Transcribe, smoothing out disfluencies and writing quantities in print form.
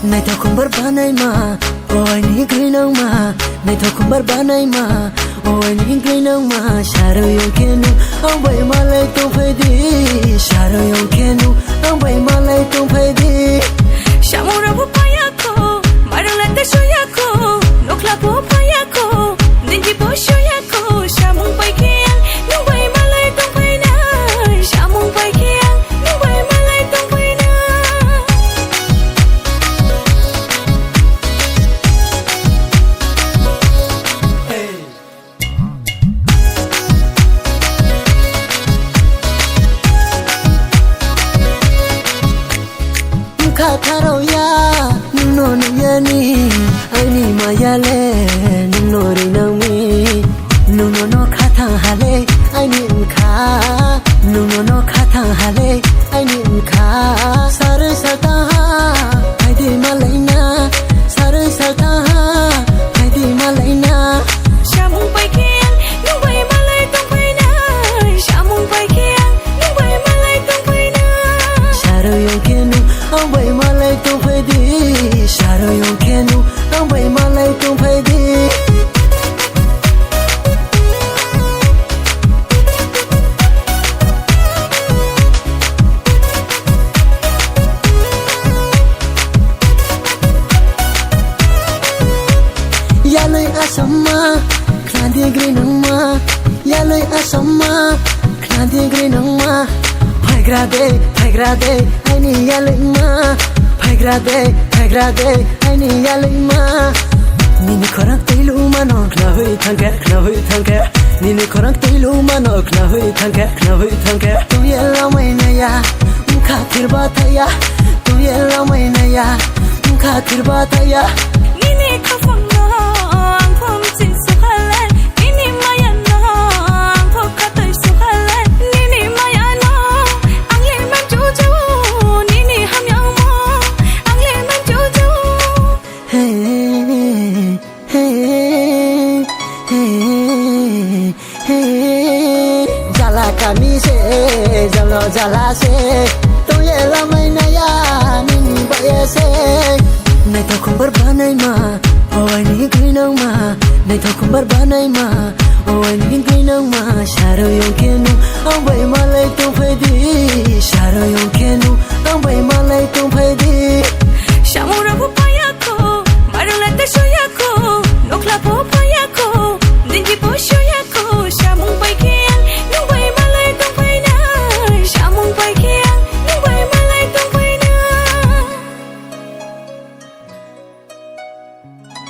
Này thao không bớt bán ai mà ôi ní cười nông mà này thao không bớt bán ai mà ôi ní cười nông mà xa rồi yêu kia nu ông vậy mà lại không phải đi xa rồi yêu kia nu ông vậy mà lại không phải đi xa mù ra bố paya ko mà rồi lại tới số ya ko nốc là bố paya ko nên chỉ bố số ya ko xa mù bay kia nhưng vậy mà lại không phải na xa mù bay kia nhưng vậy mà lại không phải na khá khá đâu ya nung nô nung ya ni ai ni mà ya le nung nô đi nung mi nung nô nó khá thang hà le ai ni khá nung nô nó khá thang hà le ai ni khá sa re sa ta ai đi mà lấy na sa re sa ta ai đi mà lấy na xa mù bay kia nhưng vậy mà lại không phải na xa mù bay kia nhưng vậy mà lại không phải na xa rồi yêu kia nu ông vậy mà lại không phải đi xa rồi yêu kia nu ông vậy mà lại không phải đi ya lay asama klan dia green nang ma ya lay asama klan dia green nang ma phai grade ai ni ya lay ma phai grade ai ni ya lay ma ni ni khorak teilu ma no khna hui thang ke ni ni khorak teilu ma no khna hui thang ke tu ye la mai na ya kha thir ba tha ya tu ye la mai na ya kha thir ba tha ya nini ka phang no ang phom chin su hale nini maya no ang phom ka tai su hale nini maya no ang le man chu chu nini ham yang mo ang le man chu chu hey hey hey hey jala kami se jala se tu ye la mai na ya nini ba ye se này thao không bớt bán ai mà ôi ní cười nông mà này thao không bớt bán ai mà ôi ní cười nông mà xa rồi yêu kia nu ông vậy mà lại không phải đi xa rồi yêu kia nu